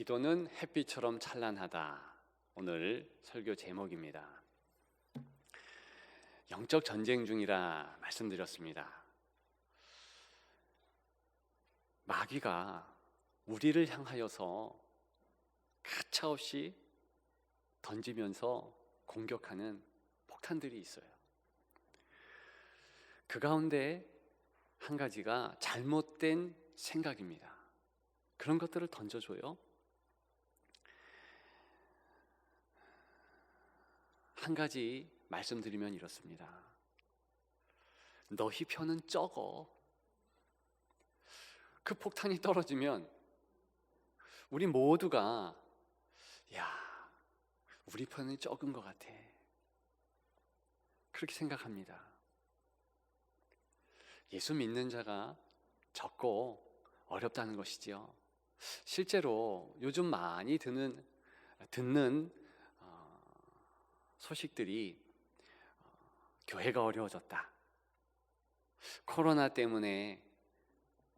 기도는 햇빛처럼 찬란하다. 오늘 설교 제목입니다. 영적 전쟁 중이라 말씀드렸습니다. 마귀가 우리를 향하여서 가차없이 던지면서 공격하는 폭탄들이 있어요. 그 가운데 한 가지가 잘못된 생각입니다. 그런 것들을 던져줘요. 한 가지 말씀드리면 이렇습니다. 너희 편은 적어. 그 폭탄이 떨어지면 우리 모두가 우리 편은 적은 것 같아, 그렇게 생각합니다. 예수 믿는 자가 적고 어렵다는 것이지요. 실제로 요즘 많이 듣는 소식들이 교회가 어려워졌다. 코로나 때문에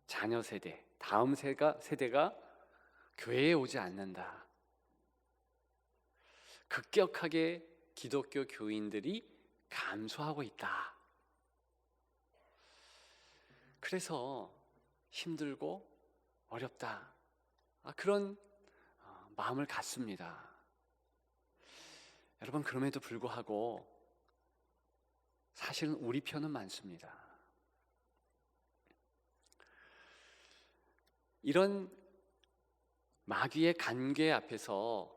자녀 세대, 다음 세대가 교회에 오지 않는다. 급격하게 기독교 교인들이 감소하고 있다. 그래서 힘들고 어렵다. 그런 마음을 갖습니다. 여러분, 그럼에도 불구하고 사실은 우리 편은 많습니다. 이런 마귀의 간계 앞에서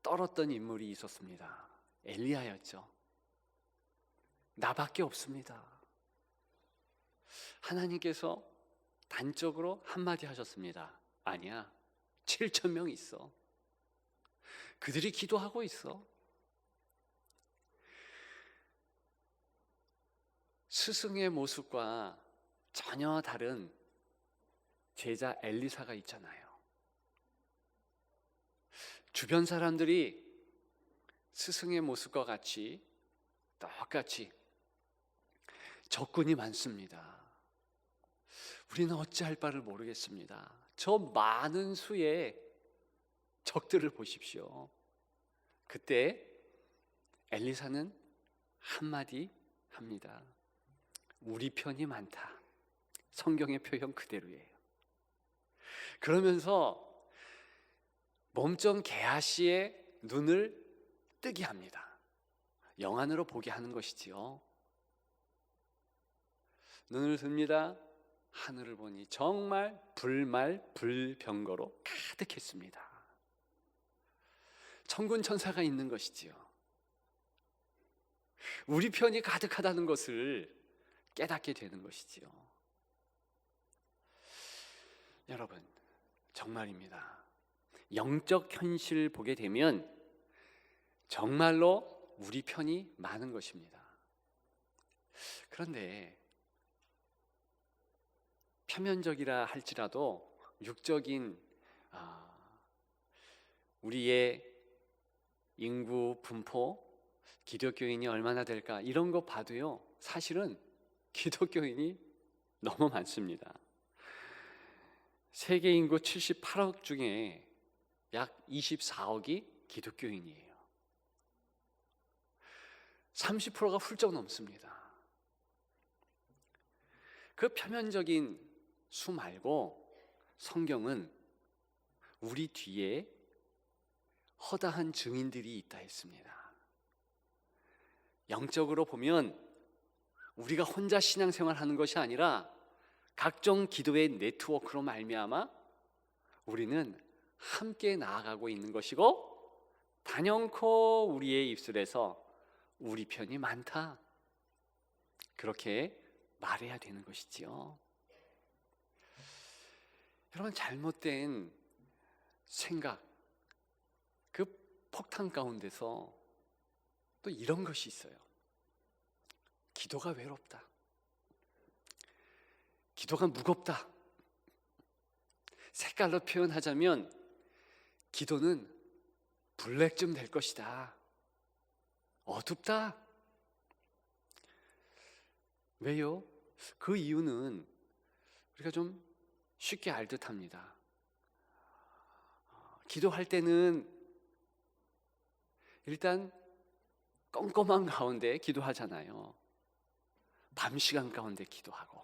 떨었던 인물이 있었습니다. 엘리야였죠. 나밖에 없습니다. 하나님께서 단적으로 한마디 하셨습니다. 아니야, 7,000명 있어. 그들이 기도하고 있어. 스승의 모습과 전혀 다른 제자 엘리사가 있잖아요. 주변 사람들이 스승의 모습과 같이 똑같이 적군이 많습니다. 우리는 어찌할 바를 모르겠습니다. 저 많은 수의 적들을 보십시오. 그때 엘리사는 한마디 합니다. 우리 편이 많다. 성경의 표현 그대로예요. 그러면서 몸종 게하시의 눈을 뜨게 합니다. 영안으로 보게 하는 것이지요. 눈을 듭니다. 하늘을 보니 정말 불말불병거로 가득했습니다. 천군 천사가 있는 것이지요. 우리 편이 가득하다는 것을 깨닫게 되는 것이지요. 여러분, 정말입니다. 영적 현실을 보게 되면 정말로 우리 편이 많은 것입니다. 그런데 표면적이라 할지라도 육적인 우리의 인구 분포, 기독교인이 얼마나 될까, 이런 거 봐도요, 사실은 기독교인이 너무 많습니다. 세계 인구 78억 중에 약 24억이 기독교인이에요. 30%가 훌쩍 넘습니다. 그 표면적인 수 말고 성경은 우리 뒤에 허다한 증인들이 있다 했습니다. 영적으로 보면 우리가 혼자 신앙생활하는 것이 아니라 각종 기도의 네트워크로 말미암아 우리는 함께 나아가고 있는 것이고, 단연코 우리의 입술에서 우리 편이 많다, 그렇게 말해야 되는 것이지요. 여러분, 잘못된 생각, 그 폭탄 가운데서 또 이런 것이 있어요. 기도가 외롭다. 기도가 무겁다. 색깔로 표현하자면 기도는 블랙쯤 될 것이다. 어둡다. 왜요? 그 이유는 우리가 좀 쉽게 알 듯합니다. 기도할 때는 일단 껌껌한 가운데 기도하잖아요. 밤 시간 가운데 기도하고,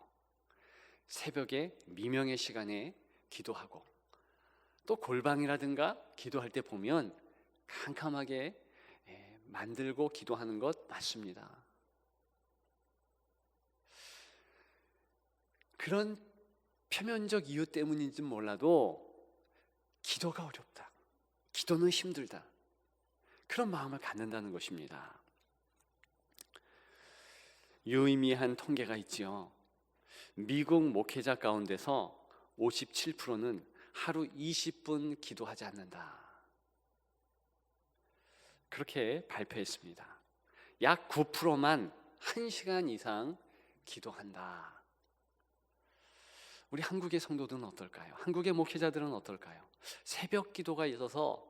새벽에 미명의 시간에 기도하고, 또 골방이라든가 기도할 때 보면 캄캄하게 만들고 기도하는 것 맞습니다. 그런 표면적 이유 때문인지 몰라도 기도가 어렵다, 기도는 힘들다, 그런 마음을 갖는다는 것입니다. 유의미한 통계가 있지요. 미국 목회자 가운데서 57%는 하루 20분 기도하지 않는다, 그렇게 발표했습니다. 약 9%만 1시간 이상 기도한다. 우리 한국의 성도들은 어떨까요? 한국의 목회자들은 어떨까요? 새벽 기도가 있어서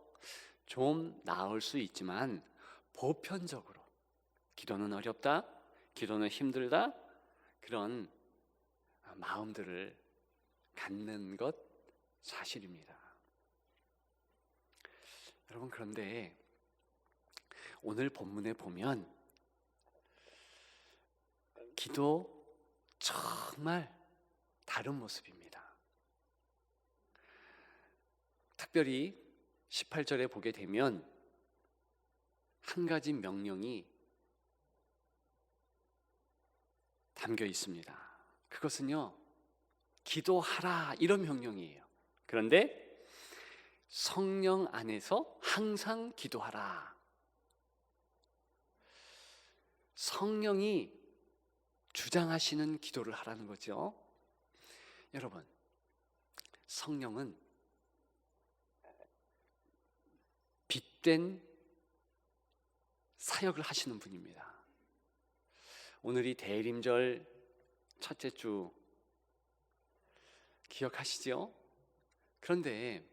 좀 나을 수 있지만 보편적으로 기도는 어렵다, 기도는 힘들다, 그런 마음들을 갖는 것 사실입니다. 여러분, 그런데 오늘 본문에 보면 기도 정말 다른 모습입니다. 특별히 18절에 보게 되면 한 가지 명령이 담겨 있습니다. 그것은요, 기도하라, 이런 명령이에요. 그런데 성령 안에서 항상 기도하라. 성령이 주장하시는 기도를 하라는 거죠. 여러분, 성령은 빛된 사역을 하시는 분입니다. 오늘이 대림절 첫째 주 기억하시죠? 그런데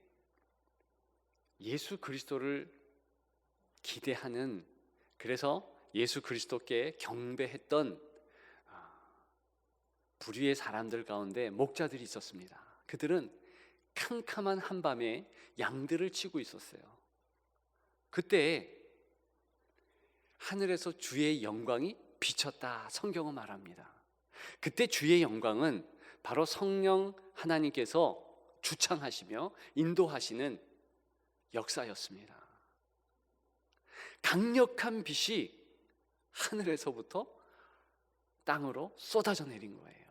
예수 그리스도를 기대하는, 그래서 예수 그리스도께 경배했던 부류의 사람들 가운데 목자들이 있었습니다. 그들은 캄캄한 한밤에 양들을 치고 있었어요. 그때 하늘에서 주의 영광이 비쳤다, 성경은 말합니다. 그때 주의 영광은 바로 성령 하나님께서 주창하시며 인도하시는 역사였습니다. 강력한 빛이 하늘에서부터 땅으로 쏟아져 내린 거예요.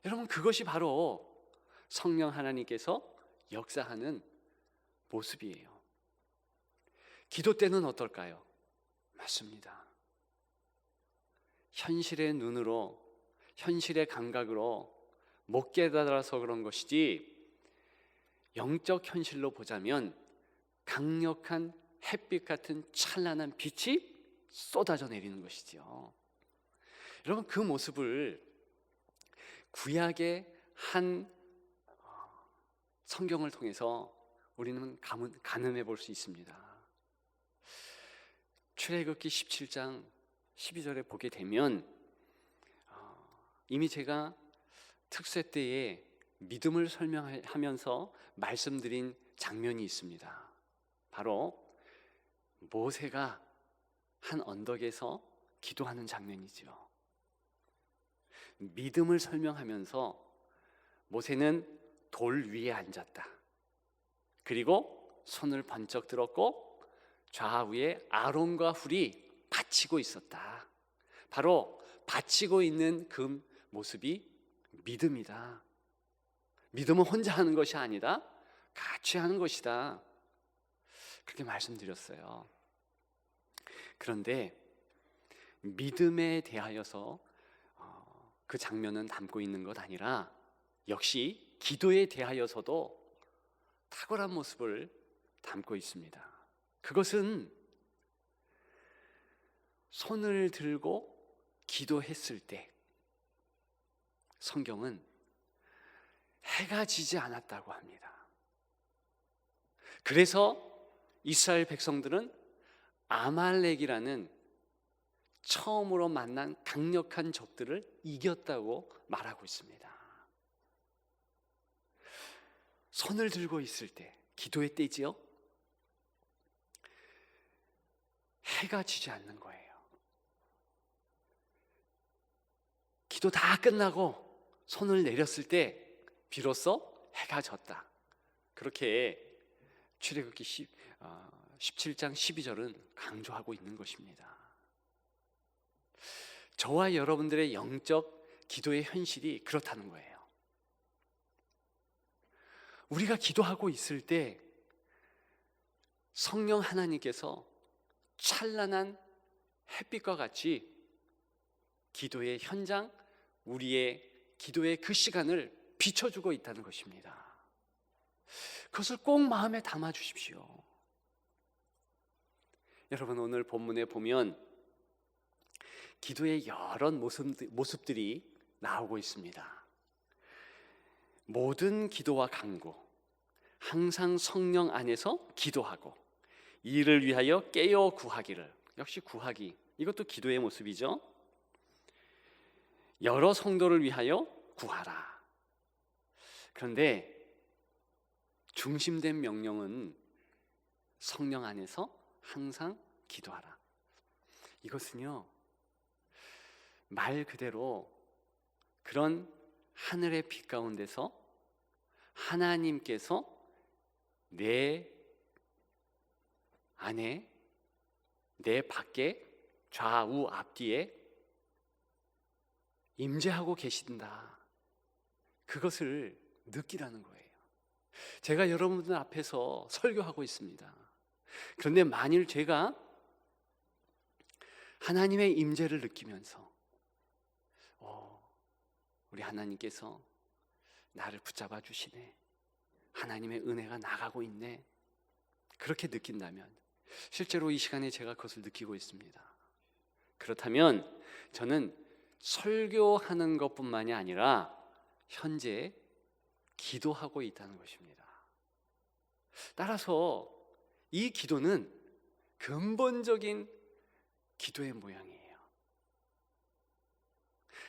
여러분, 그것이 바로 성령 하나님께서 역사하는 모습이에요. 기도 때는 어떨까요? 맞습니다. 현실의 눈으로, 현실의 감각으로 못 깨달아서 그런 것이지, 영적 현실로 보자면 강력한 햇빛 같은 찬란한 빛이 쏟아져 내리는 것이지요. 여러분, 그 모습을 구약의 한 성경을 통해서 우리는 가늠해 볼 수 있습니다. 출애굽기 17장 12절에 보게 되면 이미 제가 특세 때에 믿음을 설명하면서 말씀드린 장면이 있습니다. 바로 모세가 한 언덕에서 기도하는 장면이죠. 믿음을 설명하면서 모세는 돌 위에 앉았다. 그리고 손을 번쩍 들었고 좌우에 아론과 훌이 받치고 있었다. 바로 받치고 있는 그 모습이 믿음이다. 믿음은 혼자 하는 것이 아니다, 같이 하는 것이다, 그렇게 말씀드렸어요. 그런데 믿음에 대하여서 그 장면은 담고 있는 것 아니라 역시 기도에 대하여서도 탁월한 모습을 담고 있습니다. 그것은 손을 들고 기도했을 때 성경은 해가 지지 않았다고 합니다. 그래서 이스라엘 백성들은 아말렉이라는 처음으로 만난 강력한 적들을 이겼다고 말하고 있습니다. 손을 들고 있을 때, 기도의 때지요. 해가 지지 않는 거예요. 기도 다 끝나고 손을 내렸을 때 비로소 해가 졌다. 그렇게 출애굽기 17장 12절은 강조하고 있는 것입니다. 저와 여러분들의 영적 기도의 현실이 그렇다는 거예요. 우리가 기도하고 있을 때 성령 하나님께서 찬란한 햇빛과 같이 기도의 현장, 우리의 기도의 그 시간을 비춰주고 있다는 것입니다. 그것을 꼭 마음에 담아 주십시오. 여러분, 오늘 본문에 보면 기도의 여러 모습들이 나오고 있습니다. 모든 기도와 간구, 항상 성령 안에서 기도하고, 이를 위하여 깨어 구하기를, 역시 구하기, 이것도 기도의 모습이죠. 여러 성도를 위하여 구하라. 그런데 중심된 명령은 성령 안에서 항상 기도하라. 이것은요, 말 그대로 그런 하늘의 빛 가운데서 하나님께서 내 안에, 내 밖에, 좌우 앞뒤에 임재하고 계신다, 그것을 느끼라는 거예요. 제가 여러분들 앞에서 설교하고 있습니다. 그런데 만일 제가 하나님의 임재를 느끼면서 우리 하나님께서 나를 붙잡아 주시네, 하나님의 은혜가 나가고 있네, 그렇게 느낀다면, 실제로 이 시간에 제가 그것을 느끼고 있습니다. 그렇다면 저는 설교하는 것뿐만이 아니라 현재 기도하고 있다는 것입니다. 따라서 이 기도는 근본적인 기도의 모양이에요.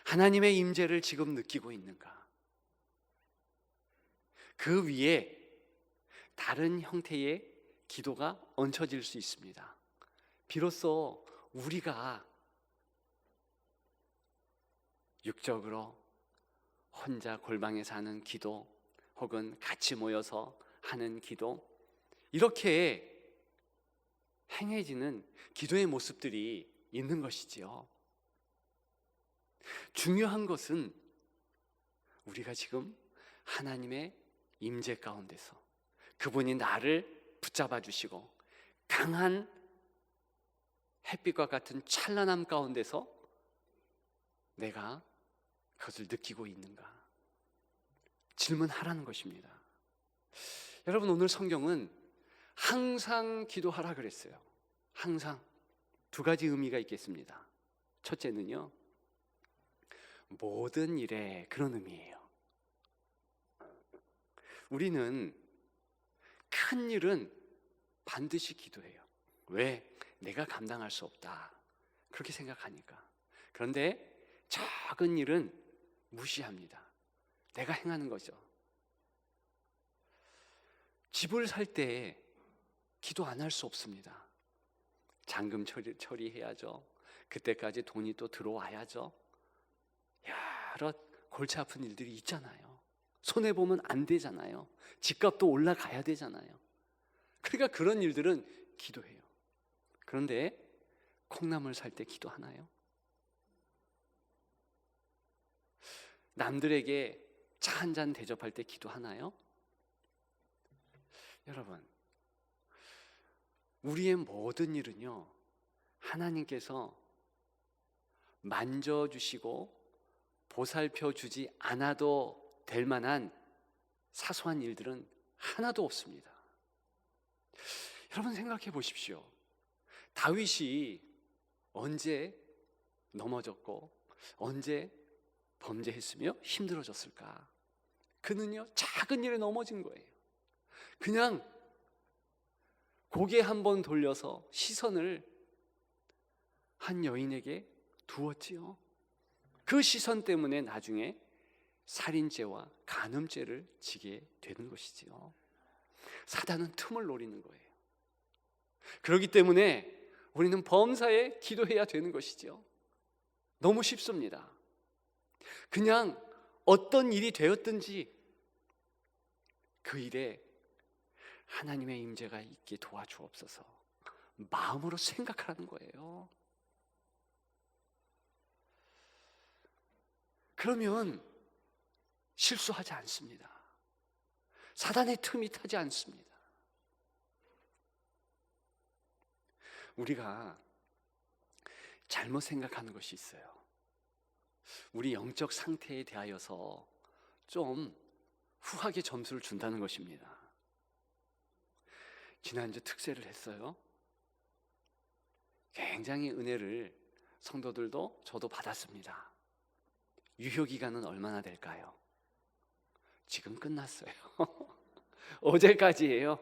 하나님의 임재를 지금 느끼고 있는가? 그 위에 다른 형태의 기도가 얹혀질 수 있습니다. 비로소 우리가 육적으로 혼자 골방에서 하는 기도, 혹은 같이 모여서 하는 기도, 이렇게 행해지는 기도의 모습들이 있는 것이지요. 중요한 것은 우리가 지금 하나님의 임재 가운데서 그분이 나를 붙잡아 주시고 강한 햇빛과 같은 찬란함 가운데서 내가 그것을 느끼고 있는가, 질문하라는 것입니다. 여러분, 오늘 성경은 항상 기도하라 그랬어요. 항상. 두 가지 의미가 있겠습니다. 첫째는요, 모든 일에, 그런 의미예요. 우리는 큰 일은 반드시 기도해요. 왜? 내가 감당할 수 없다, 그렇게 생각하니까. 그런데 작은 일은 무시합니다. 내가 행하는 거죠. 집을 살 때 기도 안 할 수 없습니다. 잔금 처리해야죠. 그때까지 돈이 또 들어와야죠. 여러 골치 아픈 일들이 있잖아요. 손해보면 안 되잖아요. 집값도 올라가야 되잖아요. 그러니까 그런 일들은 기도해요. 그런데 콩나물 살 때 기도하나요? 남들에게 차 한 잔 대접할 때 기도하나요? 여러분, 우리의 모든 일은요, 하나님께서 만져주시고 보살펴 주지 않아도 될 만한 사소한 일들은 하나도 없습니다. 여러분, 생각해 보십시오. 다윗이 언제 넘어졌고 언제 범죄했으며 힘들어졌을까? 그는요, 작은 일에 넘어진 거예요. 그냥 고개 한번 돌려서 시선을 한 여인에게 두었지요. 그 시선 때문에 나중에 살인죄와 간음죄를 지게 되는 것이지요. 사단은 틈을 노리는 거예요. 그렇기 때문에 우리는 범사에 기도해야 되는 것이죠. 너무 쉽습니다. 그냥 어떤 일이 되었든지 그 일에 하나님의 임재가 있게 도와주옵소서 마음으로 생각하는 거예요. 그러면 실수하지 않습니다. 사단의 틈이 타지 않습니다. 우리가 잘못 생각하는 것이 있어요. 우리 영적 상태에 대하여서 좀 후하게 점수를 준다는 것입니다. 지난주 특세를 했어요. 굉장히 은혜를 성도들도 저도 받았습니다. 유효기간은 얼마나 될까요? 지금 끝났어요. 어제까지예요.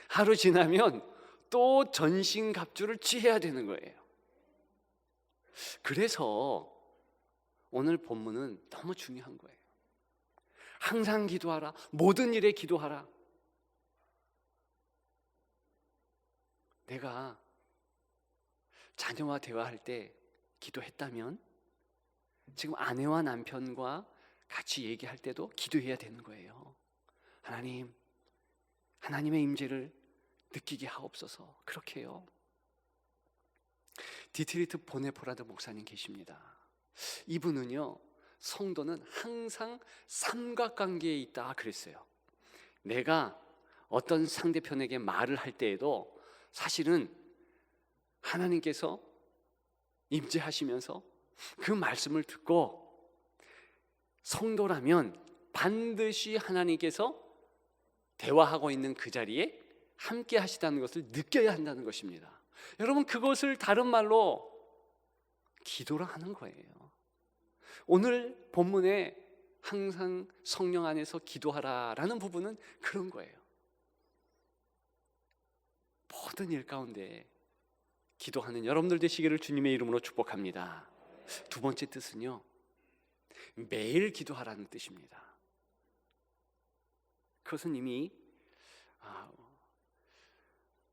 하루 지나면 또 전신갑주를 취해야 되는 거예요. 그래서 오늘 본문은 너무 중요한 거예요. 항상 기도하라. 모든 일에 기도하라. 내가 자녀와 대화할 때 기도했다면 지금 아내와 남편과 같이 얘기할 때도 기도해야 되는 거예요. 하나님, 하나님의 임재를 느끼게 하옵소서. 그렇게 해요. 디트리트 보네포라드 목사님 계십니다. 이분은요, 성도는 항상 삼각관계에 있다 그랬어요. 내가 어떤 상대편에게 말을 할 때에도 사실은 하나님께서 임재하시면서 그 말씀을 듣고 성도라면 반드시 하나님께서 대화하고 있는 그 자리에 함께 하시다는 것을 느껴야 한다는 것입니다. 여러분, 그것을 다른 말로 기도를 하는 거예요. 오늘 본문에 항상 성령 안에서 기도하라라는 부분은 그런 거예요. 모든 일 가운데 기도하는 여러분들 되시기를 주님의 이름으로 축복합니다. 두 번째 뜻은요, 매일 기도하라는 뜻입니다. 그것은 이미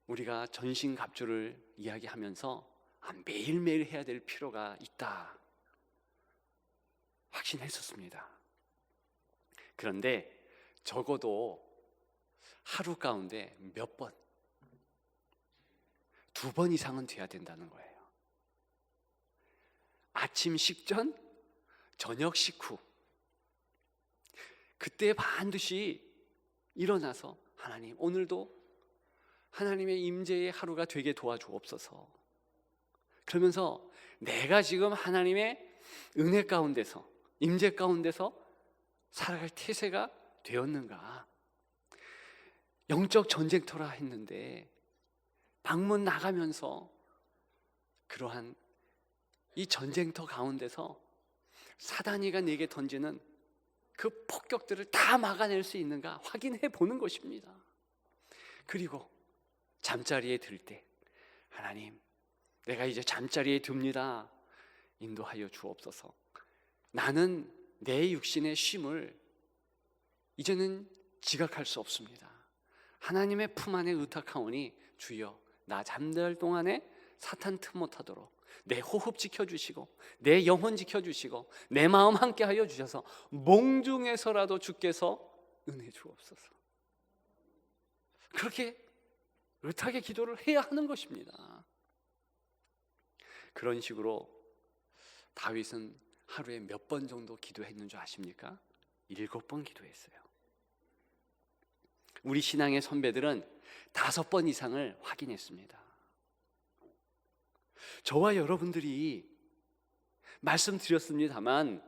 우리가 전신갑주를 이야기하면서 매일매일 해야 될 필요가 있다 확신했었습니다. 그런데 적어도 하루 가운데 몇 번, 2번 이상은 돼야 된다는 거예요. 아침 식전, 저녁 식후, 그때 반드시 일어나서 하나님, 오늘도 하나님의 임재의 하루가 되게 도와주옵소서. 그러면서 내가 지금 하나님의 은혜 가운데서, 임재 가운데서 살아갈 태세가 되었는가? 영적 전쟁터라 했는데 방문 나가면서 그러한 이 전쟁터 가운데서 사단이가 내게 던지는 그 폭격들을 다 막아낼 수 있는가 확인해 보는 것입니다. 그리고 잠자리에 들 때 하나님, 내가 이제 잠자리에 듭니다. 인도하여 주옵소서. 나는 내 육신의 쉼을 이제는 지각할 수 없습니다. 하나님의 품 안에 의탁하오니 주여, 나 잠들 동안에 사탄 틈 못하도록 내 호흡 지켜주시고 내 영혼 지켜주시고 내 마음 함께 하여 주셔서 몽중에서라도 주께서 은혜 주옵소서. 그렇게 의탁의 기도를 해야 하는 것입니다. 그런 식으로 다윗은 하루에 몇 번 정도 기도했는 줄 아십니까? 7번 기도했어요. 우리 신앙의 선배들은 5번 이상을 확인했습니다. 저와 여러분들이 말씀드렸습니다만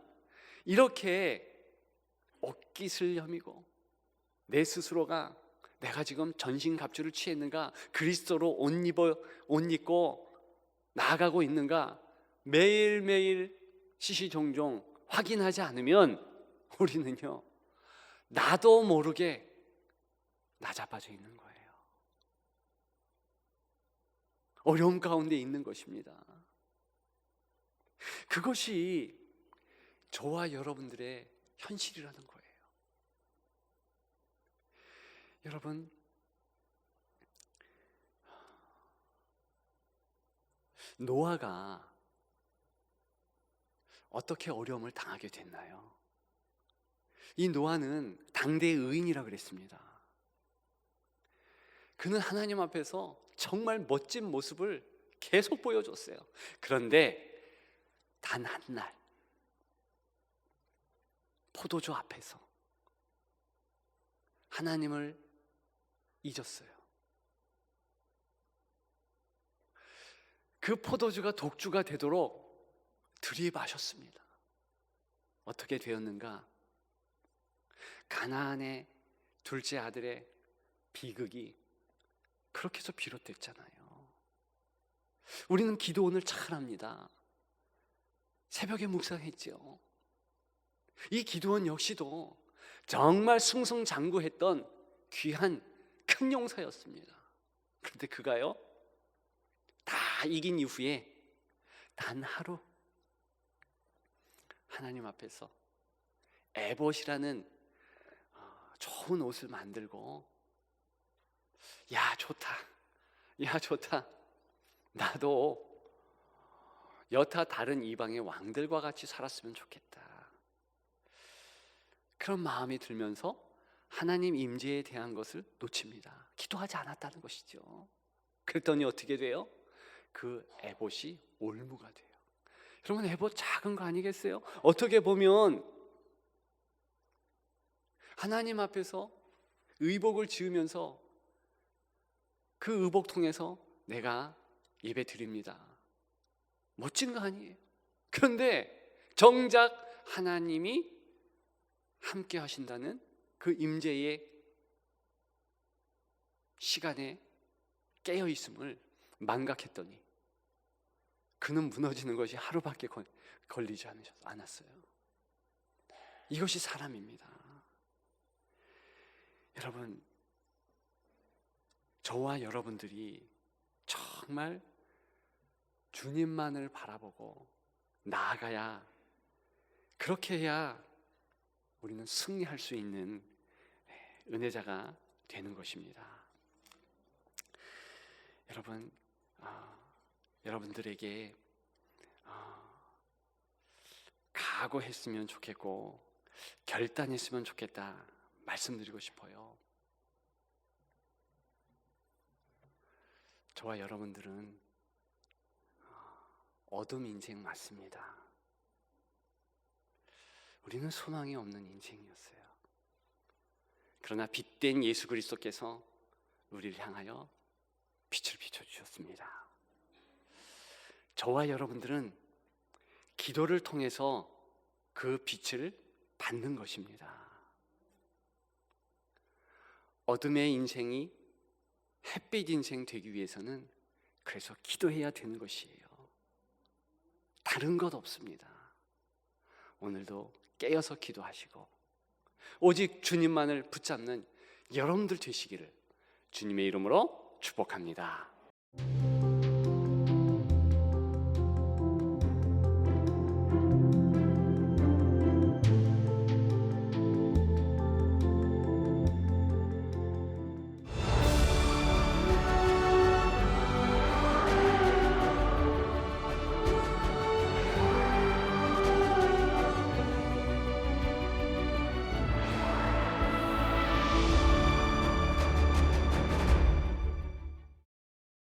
이렇게 옷깃을 여미고 내 스스로가 내가 지금 전신갑주를 취했는가, 그리스도로 옷 입고 나아가고 있는가 매일매일 시시종종 확인하지 않으면 우리는요, 나도 모르게 나자빠져 있는 거예요. 어려움 가운데 있는 것입니다. 그것이 저와 여러분들의 현실이라는 거예요. 여러분, 노아가 어떻게 어려움을 당하게 됐나요? 이 노아는 당대의 의인이라 그랬습니다. 그는 하나님 앞에서 정말 멋진 모습을 계속 보여줬어요. 그런데 단 한 날 포도주 앞에서 하나님을 잊었어요. 그 포도주가 독주가 되도록 들이마셨습니다. 어떻게 되었는가? 가나안의 둘째 아들의 비극이 그렇게 해서 비롯됐잖아요. 우리는 기도 오늘 잘합니다. 새벽에 묵상했죠. 이 기도원 역시도 정말 승승장구했던 귀한 큰 용사였습니다. 그런데 그가요, 다 이긴 이후에 단 하루 하나님 앞에서 에봇이라는 좋은 옷을 만들고, 야 좋다, 야 좋다, 나도 여타 다른 이방의 왕들과 같이 살았으면 좋겠다, 그런 마음이 들면서 하나님 임재에 대한 것을 놓칩니다. 기도하지 않았다는 것이죠. 그랬더니 어떻게 돼요? 그 에봇이 올무가 돼요. 여러분, 에봇 작은 거 아니겠어요? 어떻게 보면 하나님 앞에서 의복을 지으면서 그 의복 통해서 내가 예배 드립니다, 멋진 거 아니에요? 그런데 정작 하나님이 함께 하신다는 그 임재의 시간에 깨어 있음을 망각했더니 그는 무너지는 것이 하루밖에 걸리지 않았어요. 이것이 사람입니다. 여러분, 저와 여러분들이 정말 주님만을 바라보고 나아가야, 그렇게 해야 우리는 승리할 수 있는 은혜자가 되는 것입니다. 여러분, 여러분들에게 각오했으면 좋겠고 결단했으면 좋겠다 말씀드리고 싶어요. 저와 여러분들은 어둠 인생 맞습니다. 우리는 소망이 없는 인생이었어요. 그러나 빛된 예수 그리스도께서 우리를 향하여 빛을 비춰주셨습니다. 저와 여러분들은 기도를 통해서 그 빛을 받는 것입니다. 어둠의 인생이 햇빛 인생 되기 위해서는 그래서 기도해야 되는 것이에요. 다른 것 없습니다. 오늘도 깨어서 기도하시고 오직 주님만을 붙잡는 여러분들 되시기를 주님의 이름으로 축복합니다.